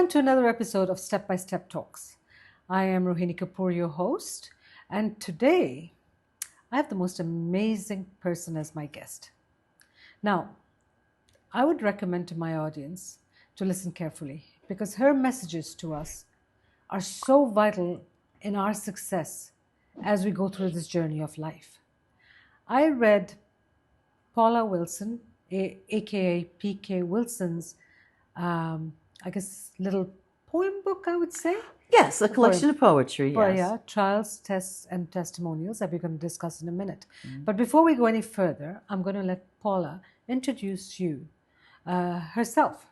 Welcome to another episode of Step by Step Talks. I am Rohini Kapoor, your host, and today I have the most amazing person as my guest. Now, I would recommend to my audience to listen carefully because her messages to us are so vital in our success as we go through this journey of life. I read Paula Wilson, aka PK Wilson's little poem book, I would say. Yes, a collection of poetry, yes. Yeah, Trials, Tests, and Testimonials that we're going to discuss in a minute. But before we go any further, I'm going to let Paula introduce you, herself.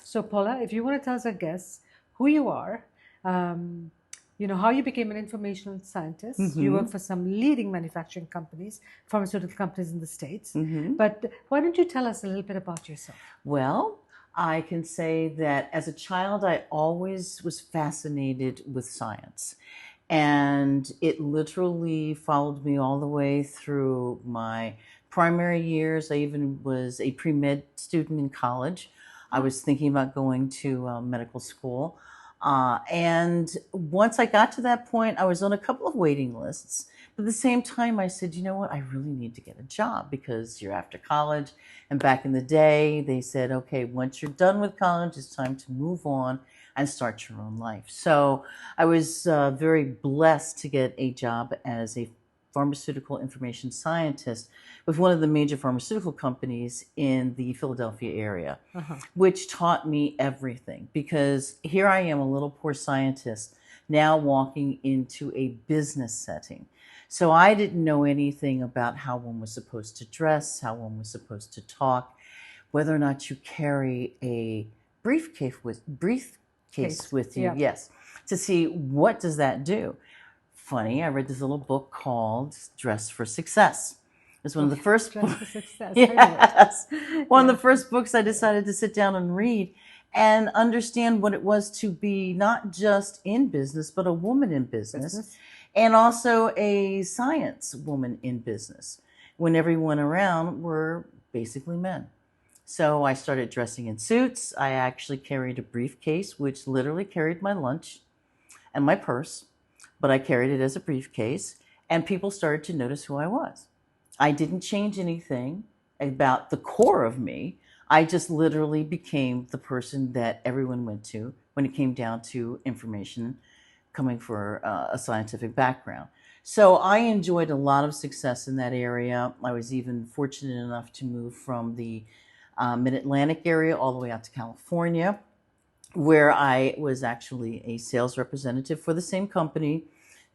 So Paula, if you want to tell us, our guests, who you are, how you became an informational scientist. You work for some leading manufacturing companies, pharmaceutical companies in the States. But why don't you tell us a little bit about yourself? Well, I can say that as a child, I always was fascinated with science. And it literally followed me all the way through my primary years. I even was a pre-med student in college. I was thinking about going to medical school. And once I got to that point, I was on a couple of waiting lists. But at the same time, I said, you know what, I really need to get a job because you're after college. And back in the day, they said, okay, once you're done with college, it's time to move on and start your own life. So I was very blessed to get a job as a pharmaceutical information scientist with one of the major pharmaceutical companies in the Philadelphia area, which taught me everything because here I am, a little poor scientist, now walking into a business setting. So I didn't know anything about how one was supposed to dress, how one was supposed to talk, whether or not you carry a briefcase with you, yes, to see what does that do. Funny, I read this little book called Dress for Success. It's one of the first Dress for Success. Yes. One of the first books I decided to sit down and read and understand what it was to be not just in business, but a woman in business. And also a science woman in business when everyone around were basically men. So I started dressing in suits. I actually carried a briefcase, which literally carried my lunch and my purse, but I carried it as a briefcase, and people started to notice who I was. I didn't change anything about the core of me. I just literally became the person that everyone went to when it came down to information coming for a scientific background. So I enjoyed a lot of success in that area. I was even fortunate enough to move from the Mid-Atlantic area all the way out to California, where I was actually a sales representative for the same company,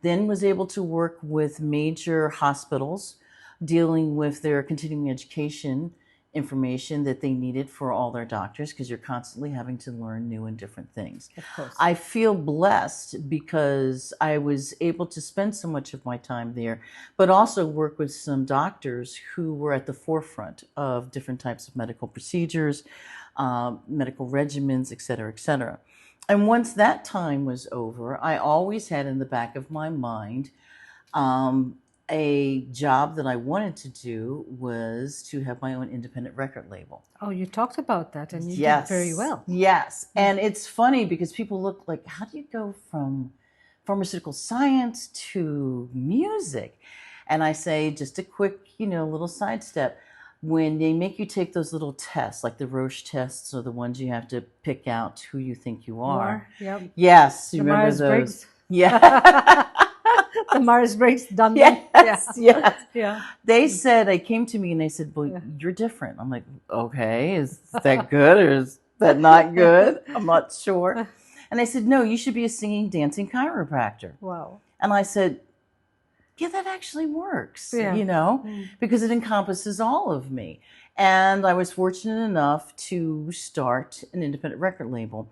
then was able to work with major hospitals dealing with their continuing education information that they needed for all their doctors because you're constantly having to learn new and different things. Of course. I feel blessed because I was able to spend so much of my time there, but also work with some doctors who were at the forefront of different types of medical procedures, medical regimens, et cetera, et cetera. And once that time was over, I always had in the back of my mind a job that I wanted to do was to have my own independent record label. Oh, you talked about that and you did very well. Yes. And it's funny because people look like, how do you go from pharmaceutical science to music? And I say, just a quick, little sidestep. When they make you take those little tests, like the Roche tests or the ones you have to pick out who you think you are. Yep. Yes. You the remember Myers-Briggs. those? Yeah. The Myers-Briggs done. Yes, yes. Yeah. They came to me and they said, well, you're different. I'm like, okay, is that good or is that not good? I'm not sure. And they said, no, you should be a singing, dancing chiropractor. Wow. And I said, yeah, that actually works, Yeah. because it encompasses all of me. And I was fortunate enough to start an independent record label.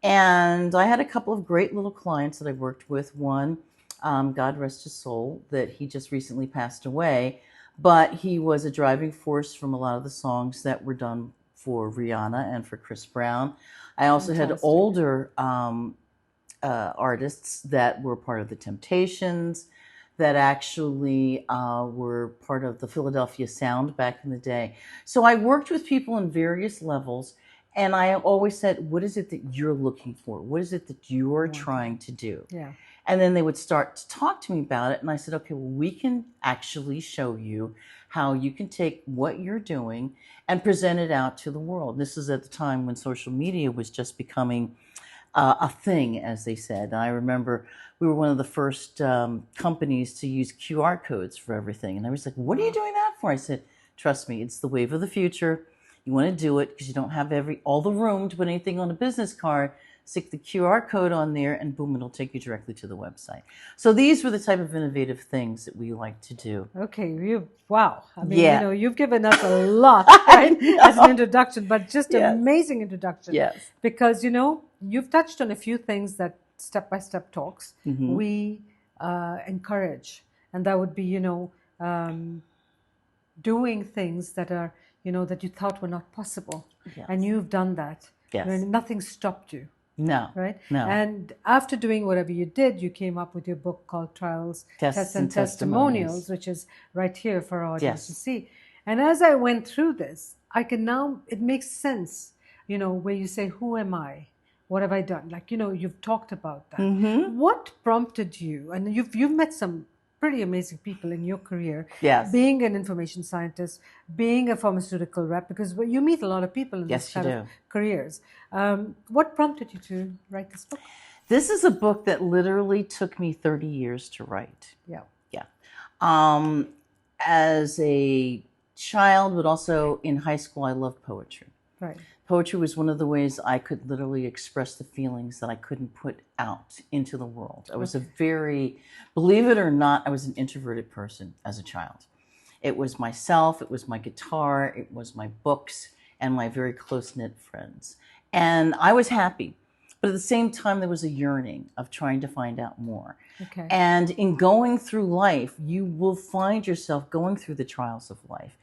And I had a couple of great little clients that I worked with. One, God rest his soul, that he just recently passed away, but he was a driving force from a lot of the songs that were done for Rihanna and for Chris Brown. I also had older artists that were part of the Temptations, that actually were part of the Philadelphia Sound back in the day. So I worked with people in various levels, And I always said, what is it that you're looking for? What is it that you're trying to do? Yeah. And then they would start to talk to me about it. And I said, okay, well, we can actually show you how you can take what you're doing and present it out to the world. This is at the time when social media was just becoming a thing, as they said. I remember we were one of the first companies to use QR codes for everything. And I was like, what are you doing that for? I said, trust me, it's the wave of the future. You want to do it because you don't have all the room to put anything on a business card. Stick the QR code on there and boom, it'll take you directly to the website. So these were the type of innovative things that we like to do. Okay, wow. I mean, you've given us a lot, right, as an introduction, but just amazing introduction. Yes. Because, you've touched on a few things that Step by Step Talks we encourage. And that would be, doing things that are, that you thought were not possible. Yes. And you've done that. Yes. Nothing stopped you. No. Right? No. And after doing whatever you did, you came up with your book called Trials, Tests and Testimonials, which is right here for our audience to see. And as I went through this, it makes sense, where you say, who am I? What have I done? Like, you've talked about that. Mm-hmm. What prompted you? And you've met some pretty amazing people in your career. Yes. Being an information scientist, being a pharmaceutical rep, because you meet a lot of people in this kind of careers. What prompted you to write this book? This is a book that literally took me 30 years to write. Yeah. Yeah. As a child, but also in high school, I loved poetry. Right. Poetry was one of the ways I could literally express the feelings that I couldn't put out into the world. I was believe it or not, I was an introverted person as a child. It was myself, it was my guitar, it was my books, and my very close-knit friends. And I was happy. But at the same time, there was a yearning of trying to find out more. Okay. And in going through life, you will find yourself going through the trials of life.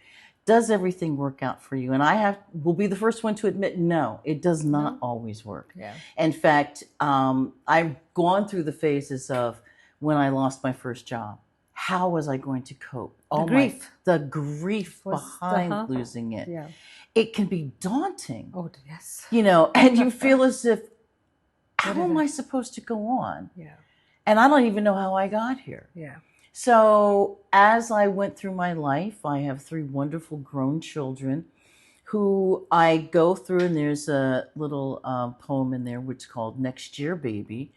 Does everything work out for you? And will be the first one to admit, no, it does not always work. Yeah. In fact, I've gone through the phases of when I lost my first job. How was I going to cope? The grief behind losing it. Yeah. It can be daunting. Oh, yes. And you feel as if, how am I supposed to go on? Yeah. And I don't even know how I got here. Yeah. So as I went through my life, I have 3 wonderful grown children who I go through, and there's a little poem in there which is called Next Year Baby,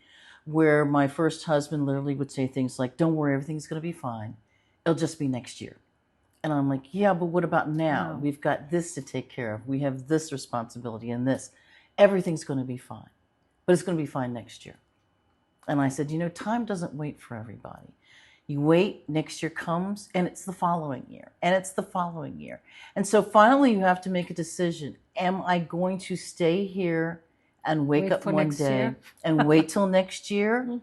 where my first husband literally would say things like, don't worry, everything's going to be fine. It'll just be next year. And I'm like, yeah, but what about now? No. We've got this to take care of. We have this responsibility and this. Everything's going to be fine, but it's going to be fine next year. And I said, time doesn't wait for everybody. You wait, next year comes, and it's the following year, and it's the following year. And so finally you have to make a decision. Am I going to stay here and wake up one day and wait till next year?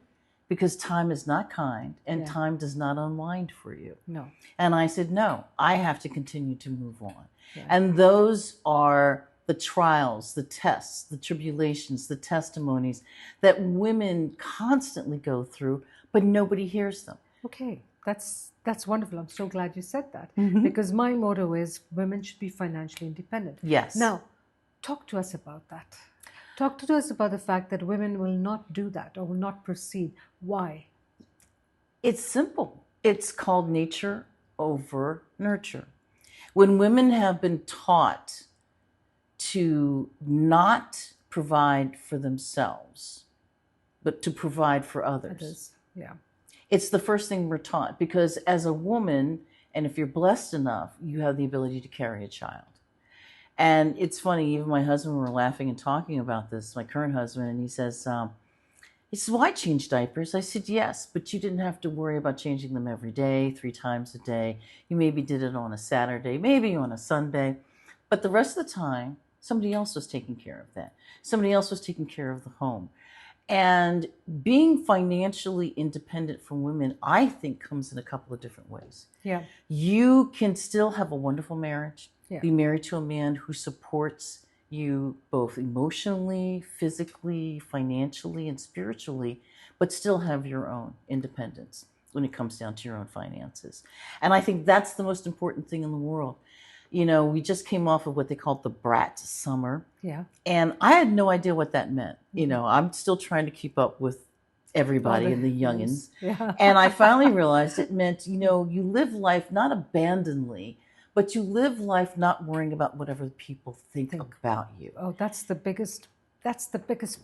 Because time is not kind, and time does not unwind for you. No. And I said, no, I have to continue to move on. Yeah. And those are the trials, the tests, the tribulations, the testimonies that women constantly go through, but nobody hears them. Okay, that's wonderful. I'm so glad you said that, because my motto is women should be financially independent. Yes. Now, talk to us about that. Talk to us about the fact that women will not do that or will not proceed. Why? It's simple. It's called nature over nurture. When women have been taught to not provide for themselves, but to provide for others. Yeah. It's the first thing we're taught, because as a woman, and if you're blessed enough, you have the ability to carry a child. And it's funny, even my husband, we were laughing and talking about this, my current husband, and he says, well, I change diapers. I said, yes, but you didn't have to worry about changing them every day, 3 times a day. You maybe did it on a Saturday, maybe on a Sunday. But the rest of the time, somebody else was taking care of that. Somebody else was taking care of the home. And being financially independent for women, I think, comes in a couple of different ways. Yeah. You can still have a wonderful marriage, Yeah. be married to a man who supports you both emotionally, physically, financially, and spiritually, but still have your own independence when it comes down to your own finances. And I think that's the most important thing in the world. We just came off of what they called the brat summer. Yeah. And I had no idea what that meant. I'm still trying to keep up with everybody and the youngins. Yeah. And I finally realized it meant, you live life not abandonedly, but you live life not worrying about whatever people think about you. Oh, that's the biggest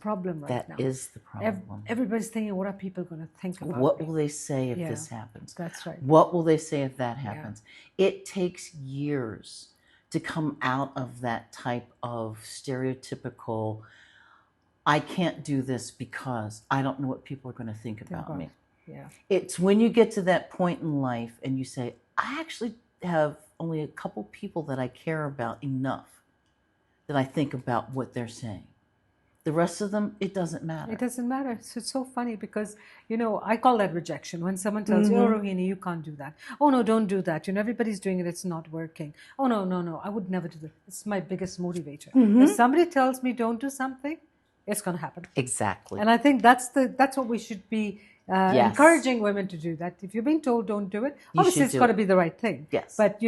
problem right now. That is the problem. Everybody's thinking, what are people going to think about What me? will they say if this happens? That's right. What will they say if that happens? Yeah. It takes years to come out of that type of stereotypical, I can't do this because I don't know what people are going to think about me. Yeah. It's when you get to that point in life and you say, I actually have only a couple people that I care about enough that I think about what they're saying. The rest of them, it doesn't matter. It doesn't matter. So it's so funny because, I call that rejection. When someone tells you, oh, Rohini, you can't do that. Oh, no, don't do that. Everybody's doing it. It's not working. Oh, no, I would never do that. It's my biggest motivator. If somebody tells me don't do something, it's going to happen. Exactly. And I think that's what we should be encouraging women to do. That if you're being told don't do it, obviously it's got to be the right thing. Yes. But,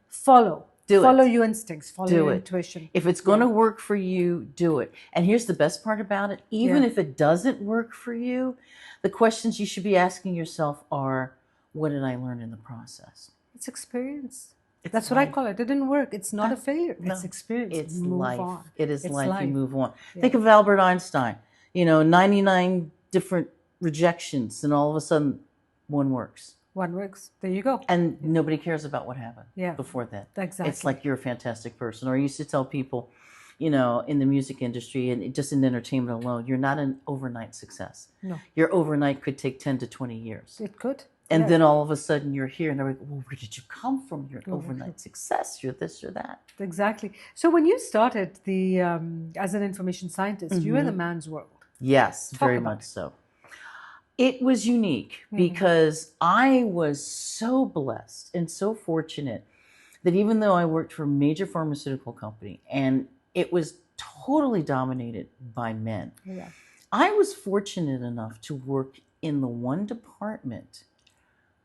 follow. Follow your instincts, follow your intuition. If it's going to work for you, do it. And here's the best part about it. Even if it doesn't work for you, the questions you should be asking yourself are, what did I learn in the process? It's experience. That's what I call it. It didn't work. It's not a failure. It's experience. It's move life. On. It is life. You move on. Yeah. Think of Albert Einstein. 99 different rejections, and all of a sudden, one works. One works. There you go. And nobody cares about what happened before that. Exactly. It's like you're a fantastic person. Or I used to tell people, in the music industry and just in entertainment alone, you're not an overnight success. No. Your overnight could take 10 to 20 years. It could. And then all of a sudden you're here and they're like, well, where did you come from? You're an overnight success. You're this or that. Exactly. So when you started as an information scientist, you were in the man's world. Yes, very much so. It was unique because I was so blessed and so fortunate that even though I worked for a major pharmaceutical company and it was totally dominated by men, I was fortunate enough to work in the one department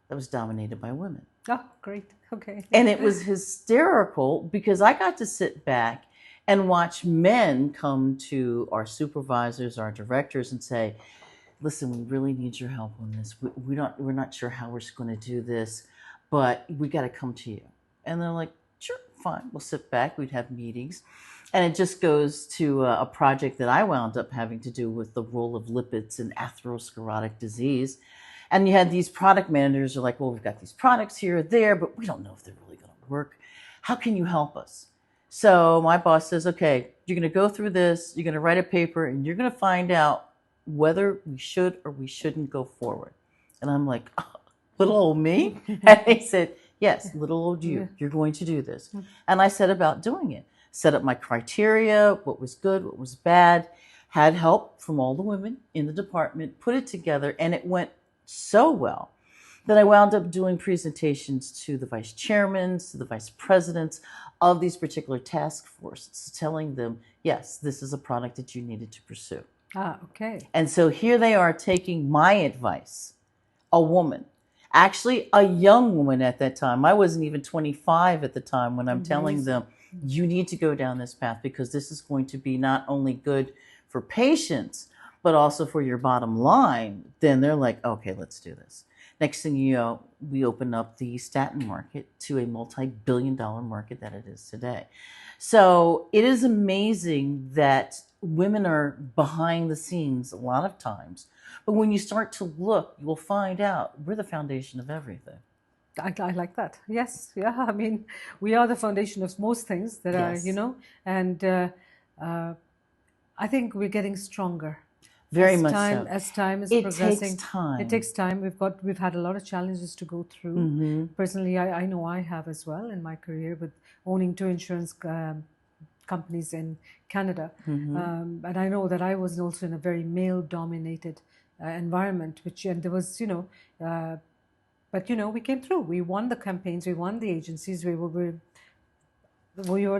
that was dominated by women. Oh, great. Okay. And it was hysterical because I got to sit back and watch men come to our supervisors, our directors, and say, listen, we really need your help on this. We're not sure how we're going to do this, but we got to come to you. And they're like, sure, fine. We'll sit back. We'd have meetings. And it just goes to a project that I wound up having to do with the role of lipids in atherosclerotic disease. And you had these product managers who are like, well, we've got these products here or there, but we don't know if they're really going to work. How can you help us? So my boss says, okay, you're going to go through this. You're going to write a paper and you're going to find out whether we should or we shouldn't go forward. And I'm like, oh, little old me? And they said, yes, little old you, you're going to do this. And I set about doing it. Set up my criteria, what was good, what was bad, had help from all the women in the department, put it together, and it went so well that I wound up doing presentations to the vice chairmen, to the vice presidents of these particular task forces, telling them, yes, this is a product that you needed to pursue. Ah, okay. And so here they are taking my advice, a woman, actually a young woman at that time. I wasn't even 25 at the time when I'm telling them, you need to go down this path because this is going to be not only good for patients, but also for your bottom line. Then they're like, okay, let's do this. Next thing you know, we open up the statin market to a multi-billion-dollar market that it is today. So it is amazing that women are behind the scenes a lot of times. But when you start to look, you will find out we're the foundation of everything. I like that. Yes. Yeah. I mean, we are the foundation of most things that are, and I think we're getting stronger. Very much so. As time is It progressing. takes time. It takes time. We've had a lot of challenges to go through. Personally, I know I have as well in my career with owning 2 insurance companies in Canada. And I know that I was also in a very male-dominated environment, and there was, but we came through. We won the campaigns. We won the agencies. We were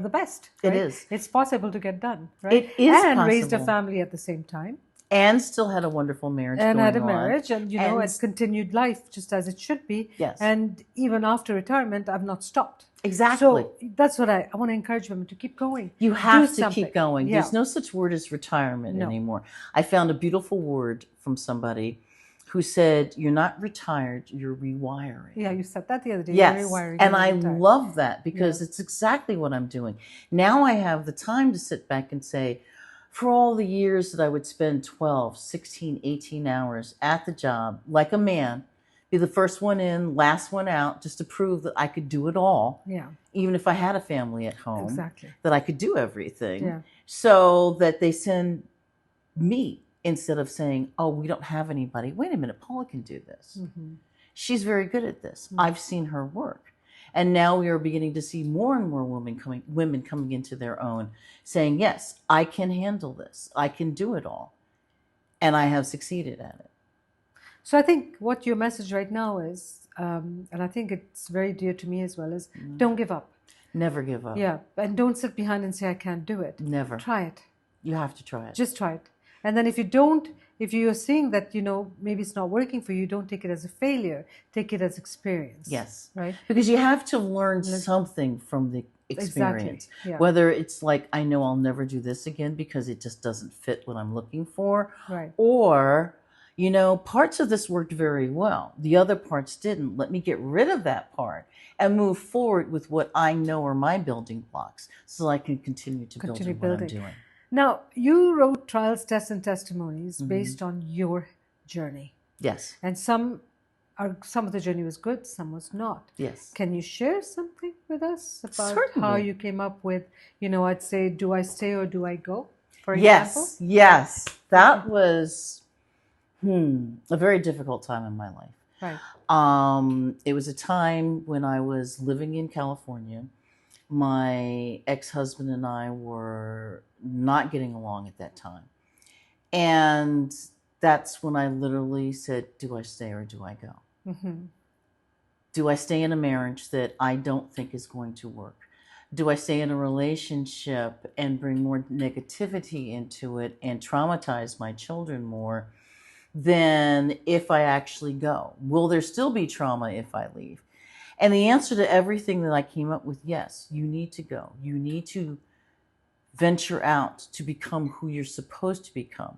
the best. Right? It is. It's possible to get done, right? It is and possible. raised a family at the same time. and still had a wonderful marriage and going had a on. marriage, and and continued life just as it should be. Yes. And even after retirement, I've not stopped. Exactly. So that's what I want to encourage women to keep going. You have to keep going. Yeah. There's no such word as retirement anymore. I found a beautiful word from somebody who said, "You're not retired, you're rewiring." Yeah, you said that the other day. Yes, you're rewiring, and I love that because it's exactly what I'm doing. Now I have the time to sit back and say, for all the years that I would spend 12, 16, 18 hours at the job, like a man, be the first one in, last one out, just to prove that I could do it all. Yeah. Even if I had a family at home. Exactly. That I could do everything. Yeah. So that they send me instead of saying, oh, we don't have anybody. Wait a minute, Paula can do this. Mm-hmm. She's very good at this. Mm-hmm. I've seen her work. And now we are beginning to see more and more women coming into their own, saying, yes, I can handle this. I can do it all. And I have succeeded at it. So I think what your message right now is, and I think it's very dear to me as well, is don't give up. Never give up. Yeah. And don't sit behind and say, I can't do it. Never. Try it. You have to try it. Just try it. And then if you're seeing that, maybe it's not working for you, don't take it as a failure. Take it as experience. Yes. Right? Because you have to learn something from the experience. Exactly. Yeah. Whether it's like, I know I'll never do this again because it just doesn't fit what I'm looking for. Right. Or, parts of this worked very well. The other parts didn't. Let me get rid of that part and move forward with what I know are my building blocks so I can continue to build on what I'm doing. Now, you wrote Trials, Tests, and Testimonies based on your journey. Yes. And some of the journey was good, some was not. Yes. Can you share something with us about Certainly. how you came up with, I'd say, do I stay or do I go, for example? Yes. That was a very difficult time in my life. Right. It was a time when I was living in California. My ex-husband and I were not getting along at that time. And that's when I literally said, do I stay or do I go? Mm-hmm. Do I stay in a marriage that I don't think is going to work? Do I stay in a relationship and bring more negativity into it and traumatize my children more than if I actually go? Will there still be trauma if I leave? And the answer to everything that I came up with, yes, you need to go. You need to venture out to become who you're supposed to become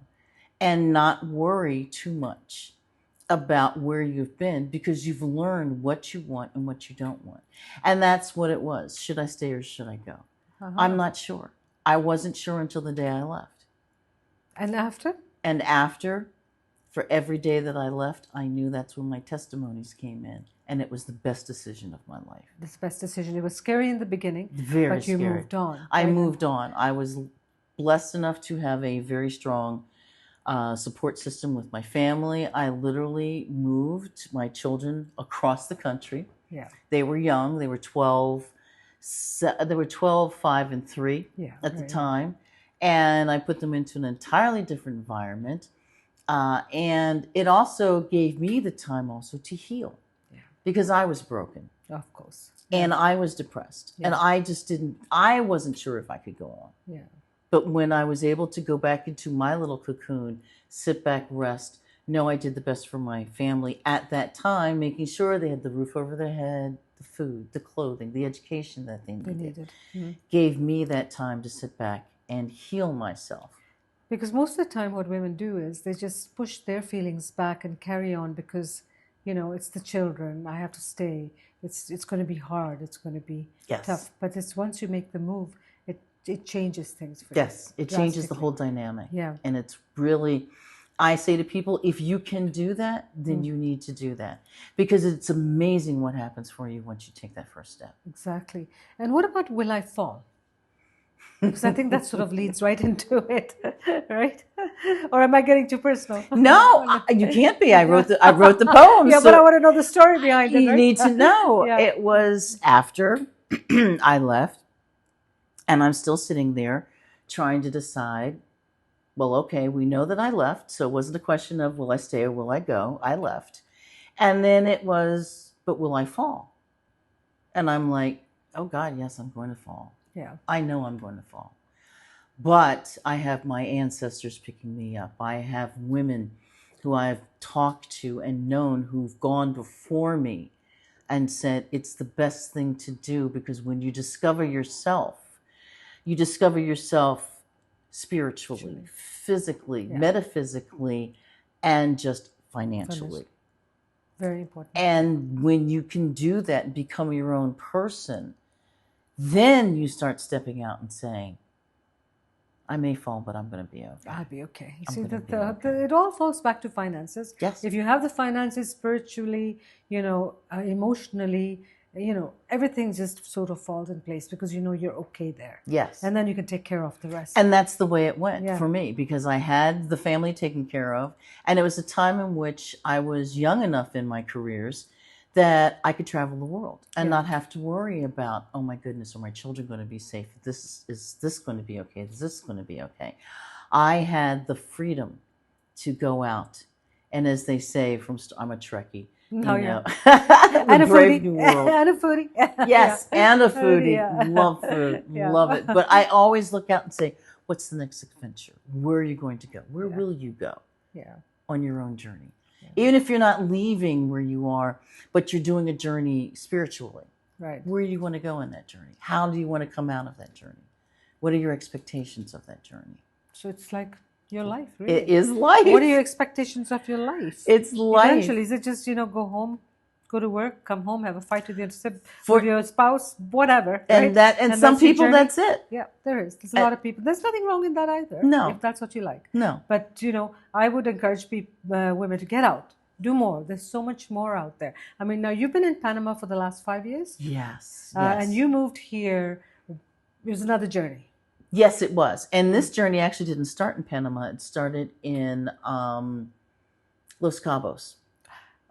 and not worry too much about where you've been because you've learned what you want and what you don't want. And that's what it was. Should I stay or should I go? I'm not sure. I wasn't sure until the day I left. And after? And after, for every day that I left, I knew that's when my testimonies came in. And it was the best decision of my life. The best decision. It was scary in the beginning, but you moved on. I moved on. I was blessed enough to have a very strong support system with my family. I literally moved my children across the country. Yeah. They were young. They were 12, 5, and 3 at the time. And I put them into an entirely different environment. And it also gave me the time also to heal. Because I was broken. Of course. And I was depressed. And I wasn't sure if I could go on. Yeah. But when I was able to go back into my little cocoon, sit back, rest, know I did the best for my family at that time, making sure they had the roof over their head, the food, the clothing, the education that they needed. Gave me that time to sit back and heal myself. Because most of the time what women do is they just push their feelings back and carry on because it's the children. I have to stay. It's going to be hard. It's going to be tough. But it's once you make the move, it changes things for you. Yes, it changes the whole dynamic. Yeah. And it's really, I say to people, if you can do that, then you need to do that. Because it's amazing what happens for you once you take that first step. Exactly. And what about will I fall? Because I think that sort of leads right into it, right? Or am I getting too personal? No, you can't be. I wrote the poem. Yeah, but I want to know the story behind it. You need to know. Yeah. It was after I left, and I'm still sitting there trying to decide, well, okay, we know that I left, so it wasn't a question of will I stay or will I go. I left. And then it was, but will I fall? And I'm like, oh God, yes, I'm going to fall. Yeah. I know I'm going to fall. But I have my ancestors picking me up. I have women who I've talked to and known who've gone before me and said it's the best thing to do, because when you discover yourself spiritually, physically, metaphysically, and just financially. Very important. And when you can do that and become your own person, then you start stepping out and saying, I may fall, but I'm going to be okay. I'll be okay. You I'm see, gonna be okay. it all falls back to finances. Yes. If you have the finances spiritually, emotionally, everything just sort of falls in place because you're okay there. Yes. And then you can take care of the rest. And that's the way it went for me, because I had the family taken care of. And it was a time in which I was young enough in my careers that I could travel the world and not have to worry about, oh my goodness, are my children going to be safe? Is this going to be okay? Is this going to be okay? I had the freedom to go out. And as they say, I'm a Trekkie. And a Brave New World. And a foodie. Yes, and a foodie. Love food. Love it. But I always look out and say, what's the next adventure? Where are you going to go? Where will you go on your own journey? Even if you're not leaving where you are, but you're doing a journey spiritually. Right. Where do you want to go in that journey? How do you want to come out of that journey? What are your expectations of that journey? So it's like your life, really. It is life. What are your expectations of your life? It's life. Eventually, is it just, go home, go to work, come home, have a fight with your spouse, whatever. And right? and some people, that's it. Yeah, there is. There's a lot of people. There's nothing wrong in that either. No. If that's what you like. No. But, I would encourage women to get out, do more. There's so much more out there. I mean, now you've been in Panama for the last 5 years. Yes. And you moved here. It was another journey. Yes, it was. And this journey actually didn't start in Panama. It started in Los Cabos.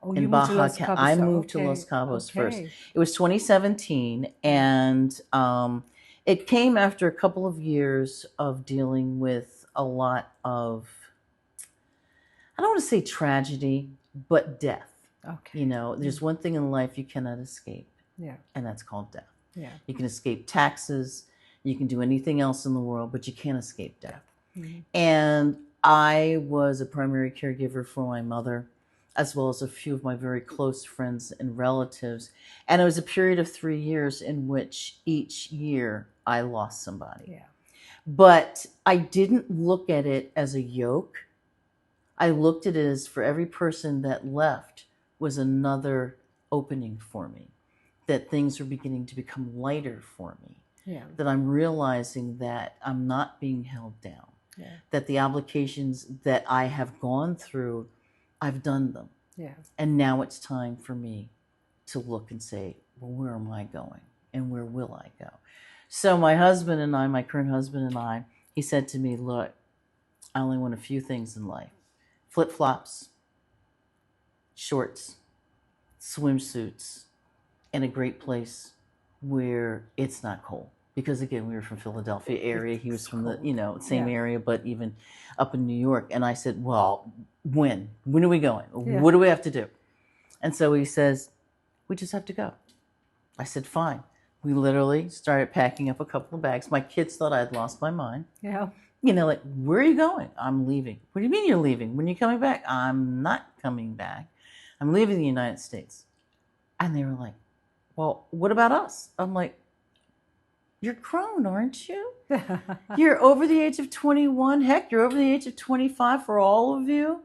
Oh, you moved to Los Cabos. I moved to Los Cabos first. It was 2017, and it came after a couple of years of dealing with a lot of, I don't want to say tragedy, but death. Okay. There's one thing in life you cannot escape. Yeah. And that's called death. Yeah. You can escape taxes. You can do anything else in the world, but you can't escape death. Mm-hmm. And I was a primary caregiver for my mother, as well as a few of my very close friends and relatives. And it was a period of 3 years in which each year I lost somebody. Yeah. But I didn't look at it as a yoke. I looked at it as, for every person that left was another opening for me, that things were beginning to become lighter for me. Yeah. That I'm realizing that I'm not being held down. Yeah. That the obligations that I have gone through, I've done them. Yeah. And now it's time for me to look and say, well, where am I going? And where will I go? So my husband and I, my current husband and I, he said to me, look, I only want a few things in life. Flip-flops, shorts, swimsuits, and a great place where it's not cold. Because again, we were from Philadelphia area. He was from the, same area, but even up in New York. And I said, well, when are we going? Yeah. What do we have to do? And so he says, we just have to go. I said, fine. We literally started packing up a couple of bags. My kids thought I had lost my mind. Yeah. Like, where are you going? I'm leaving. What do you mean you're leaving? When are you coming back? I'm not coming back. I'm leaving the United States. And they were like, well, what about us? I'm like, you're grown, aren't you? You're over the age of 21. Heck, you're over the age of 25 for all of you.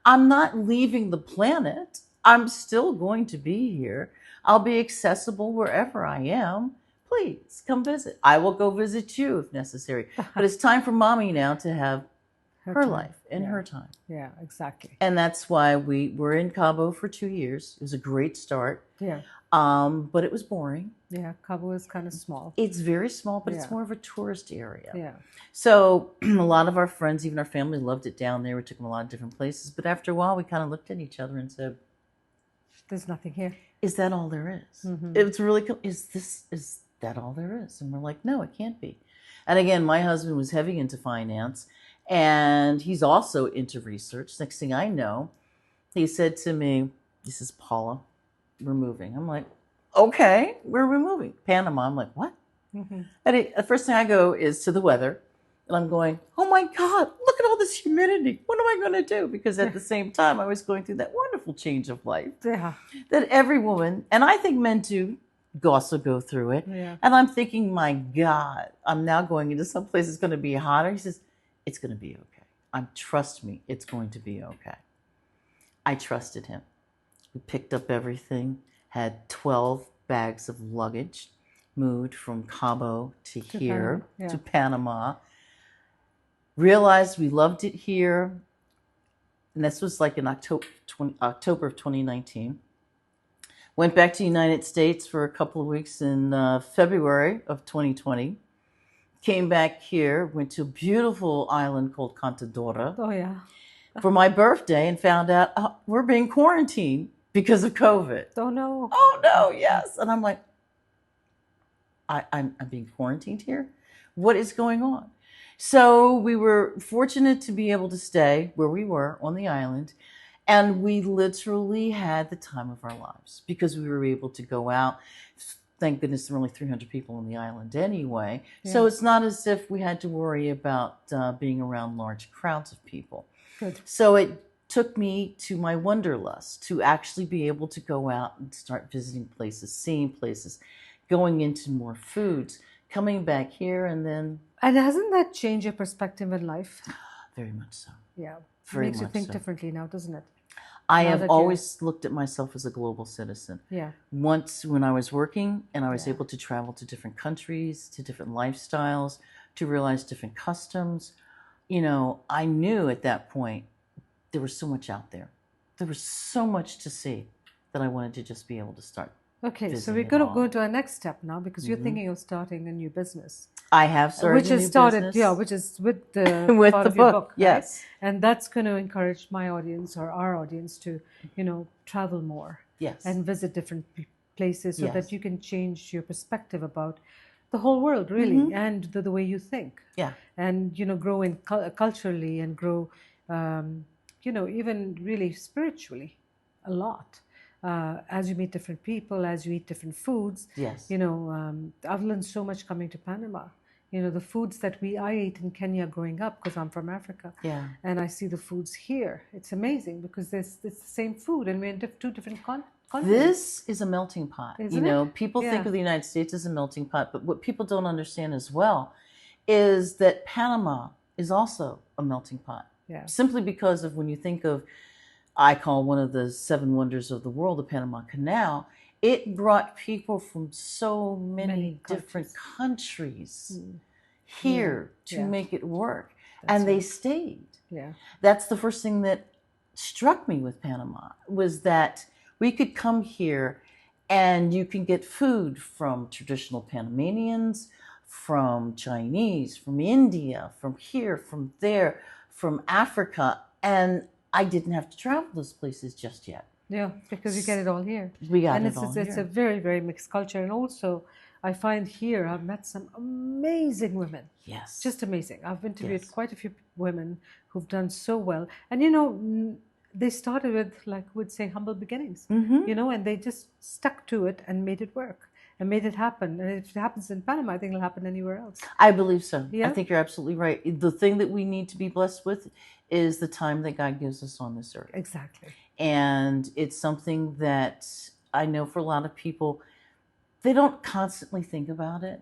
I'm not leaving the planet. I'm still going to be here. I'll be accessible wherever I am. Please come visit. I will go visit you if necessary. But it's time for mommy now to have her life and her time. Yeah, exactly. And that's why we were in Cabo for 2 years. It was a great start. Yeah. But it was boring. Yeah, Cabo is kind of small. It's very small, but it's more of a tourist area. Yeah. So a lot of our friends, even our family, loved it down there. We took them a lot of different places. But after a while, we kind of looked at each other and said, there's nothing here. Is that all there is? Mm-hmm. It's really cool. Is that all there is? And we're like, no, it can't be. And again, my husband was heavy into finance, and he's also into research. Next thing I know, he said to me, he says, Paula, we're moving. I'm like, okay, where are we moving? Panama. I'm like, what? Mm-hmm. And the first thing I go is to the weather. And I'm going, oh my God, look at all this humidity. What am I going to do? Because at the same time, I was going through that wonderful change of life Yeah. that every woman, and I think men too, also go through it. Yeah. And I'm thinking, my God, I'm now going into some place that's going to be hotter. He says, it's going to be okay. Trust me, it's going to be okay. I trusted him. We picked up everything, had 12 bags of luggage, moved from Cabo to here, Panama. Yeah. to Panama. Realized we loved it here. And this was like in October of 2019. Went back to the United States for a couple of weeks in February of 2020. Came back here, went to a beautiful island called Contadora Oh, yeah. for my birthday and found out we're being quarantined because of COVID. Oh, no. Oh, no, yes. And I'm like, I'm being quarantined here? What is going on? So we were fortunate to be able to stay where we were on the island. And we literally had the time of our lives because we were able to go out. Thank goodness there were only 300 people on the island anyway. Yeah. So it's not as if we had to worry about being around large crowds of people. Good. So it took me to my wanderlust to actually be able to go out and start visiting places, seeing places, going into more foods, coming back here and then... And hasn't that changed your perspective in life? Very much so. Yeah. Very makes you much think so. differently now, doesn't it? I have always looked at myself as a global citizen. Yeah. Once when I was working and I was able to travel to different countries, to different lifestyles, to realize different customs, you know, I knew at that point there was so much out there. There was so much to see that I wanted to just be able to start. Okay, so we're going to go to our next step now because you're thinking of starting a new business. I have started a new business. Yeah, which is with the with part the of your book, book, yes. Right? And that's going to encourage my audience or our audience to, you know, travel more. Yes. And visit different places so Yes. that you can change your perspective about the whole world, really, and the way you think. Yeah. And, you know, grow in culturally and grow, you know, even really spiritually a lot. As you meet different people, as you eat different foods. Yes. You know, I've learned so much coming to Panama. You know, the foods that I ate in Kenya growing up, because I'm from Africa. Yeah. And I see the foods here. It's amazing because it's the same food and we're in two different continents. This is a melting pot. Isn't you know, it? people think of the United States as a melting pot, but what people don't understand as well is that Panama is also a melting pot. Yeah. Simply because of when you think of, I call one of the 7 wonders of the world, the Panama Canal, it brought people from so many different countries here to make it work. That's and they stayed. Yeah. That's the first thing that struck me with Panama, was that we could come here and you can get food from traditional Panamanians, from Chinese, from India, from here, from there, from Africa. And I didn't have to travel those places just yet. Yeah, because you get it all here. We got it all here. It's a very, very mixed culture. And also, I find here, I've met some amazing women. Yes. Just amazing. I've interviewed quite a few women who've done so well. And, you know, they started with, like we'd say, humble beginnings. You know, and they just stuck to it and made it work. And made it happen. And if it happens in Panama, I think it'll happen anywhere else. I believe so. Yeah? I think you're absolutely right. The thing that we need to be blessed with is the time that God gives us on this earth. Exactly. And it's something that I know for a lot of people, they don't constantly think about it.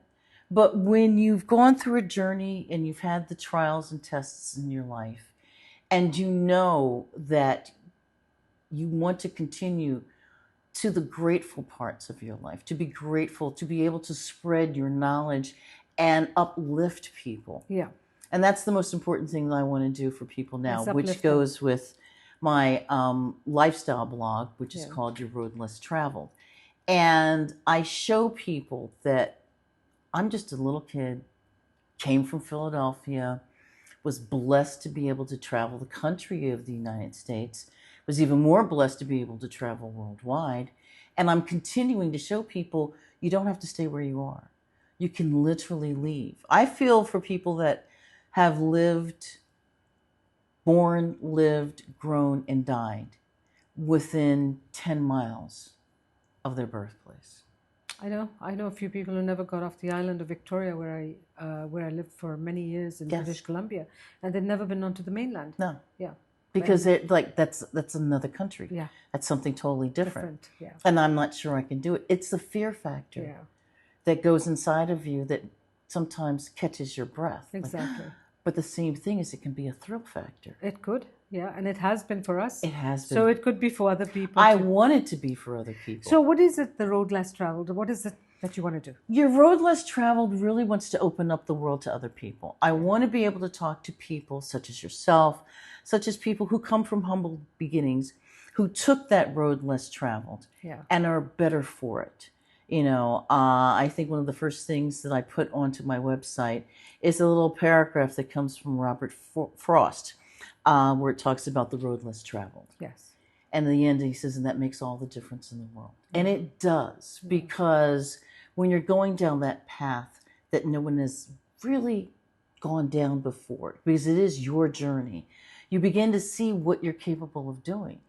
But when you've gone through a journey and you've had the trials and tests in your life, and you know that you want to continue to the grateful parts of your life, to be grateful, to be able to spread your knowledge and uplift people. Yeah. And that's the most important thing that I want to do for people now, which goes with my lifestyle blog, which is called Your Road Less Traveled. And I show people that I'm just a little kid, came from Philadelphia, was blessed to be able to travel the country of the United States, was even more blessed to be able to travel worldwide. And I'm continuing to show people you don't have to stay where you are. You can literally leave. I feel for people that have lived, born, lived, grown, and died within 10 miles of their birthplace. I know a few people who never got off the island of Victoria, where I lived for many years in Yes. British Columbia, and they'd never been onto the mainland. No, Yeah, because it like that's another country. yeah, That's something totally different. different. Yeah, And I'm not sure I can do it. It's the fear factor yeah, that goes inside of you that sometimes catches your breath. Like, exactly. but the same thing is it can be a thrill factor. It could, yeah, and it has been for us. It has been. So it could be for other people. I too. want it to be for other people. So what is it, the road less traveled? What is it that you want to do? Your road less traveled really wants to open up the world to other people. I want to be able to talk to people such as yourself, such as people who come from humble beginnings, who took that road less traveled Yeah. and are better for it. I think one of the first things that I put onto my website is a little paragraph that comes from Robert Frost, where it talks about the road less traveled. Yes. And in the end, he says, and that makes all the difference in the world. And it does, because when you're going down that path that no one has really gone down before, because it is your journey, you begin to see what you're capable of doing.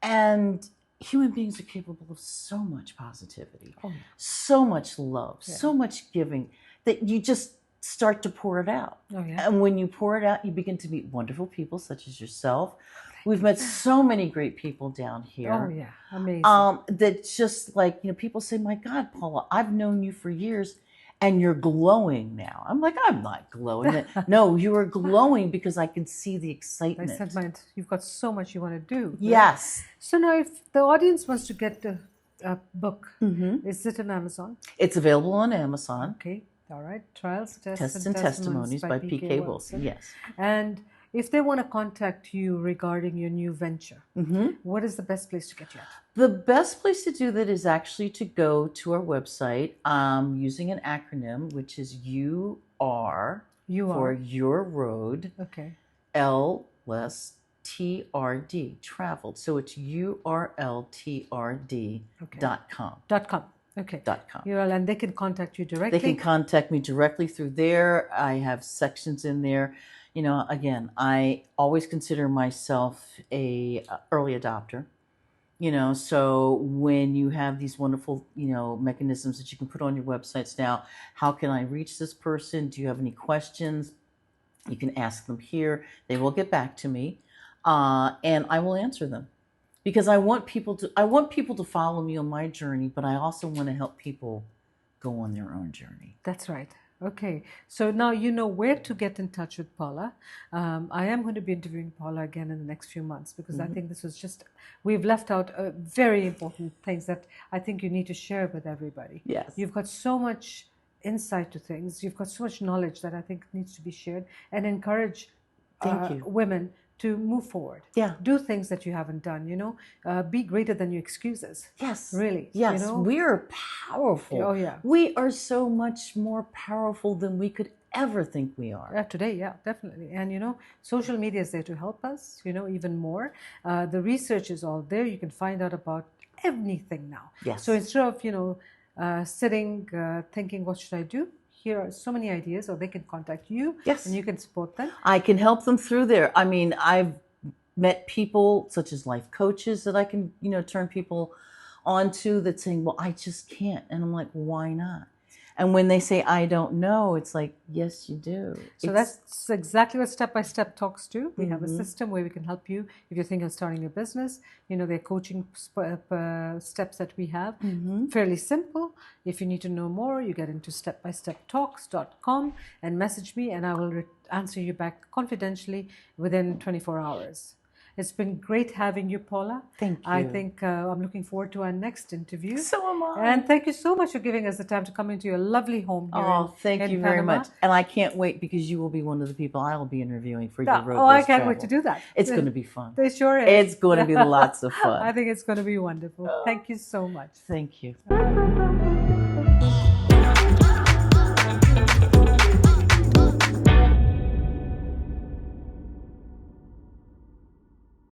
And human beings are capable of so much positivity, so much love, so much giving, that you just start to pour it out. Oh, yeah. And when you pour it out, you begin to meet wonderful people such as yourself. We've met so many great people down here. Oh, yeah. Amazing. That just like, people say, my God, Paula, I've known you for years and you're glowing now. I'm like, I'm not glowing. No, you are glowing because I can see the excitement. I said, you've got so much you want to do. Right? Yes. So now if the audience wants to get a book, is it on Amazon? It's available on Amazon. Okay. All right. Trials, Tests and Testimonies by P.K. Wilson. Yes. And if they want to contact you regarding your new venture, what is the best place to get you at? The best place to do that is actually to go to our website using an acronym, which is UR for Your Road, L less TRD, traveled. So it's URLTRD.com. .com. Okay. .com. URL, and they can contact you directly? They can contact me directly through there. I have sections in there. Again, I always consider myself a early adopter. So when you have these wonderful, mechanisms that you can put on your websites now, how can I reach this person? Do you have any questions? You can ask them here. They will get back to me, and I will answer them, because I want people to follow me on my journey, but I also want to help people go on their own journey. That's right. Okay, so now you know where to get in touch with Paula. I am going to be interviewing Paula again in the next few months, because I think this was we've left out very important things that I think you need to share with everybody. Yes. You've got so much insight to things. You've got so much knowledge that I think needs to be shared, and encourage women to move forward. Yeah. Do things that you haven't done, be greater than your excuses. Yes. Really. Yes. We're powerful. Oh, yeah. We are so much more powerful than we could ever think we are. Today, yeah, definitely. And, social media is there to help us, even more. The research is all there. You can find out about anything now. Yes. So instead of, sitting, thinking, what should I do? Here are so many ideas, or they can contact you. Yes. And you can support them. I can help them through there. I mean, I've met people such as life coaches that I can, turn people onto that saying, well, I just can't. And I'm like, why not? And when they say, I don't know, it's like, yes, you do. So that's exactly what Step by Step Talks do. We have a system where we can help you if you're thinking of starting your business. They're coaching steps that we have. Fairly simple. If you need to know more, you get into StepByStepTalks.com and message me, and I will answer you back confidentially within 24 hours. It's been great having you, Paula. Thank you. I think I'm looking forward to our next interview. So am I. And thank you so much for giving us the time to come into your lovely home here thank you very much. And I can't wait, because you will be one of the people I will be interviewing for your road. I can't wait to do that. It's going to be fun. It sure is. It's going to be lots of fun. I think it's going to be wonderful. Thank you so much. Thank you.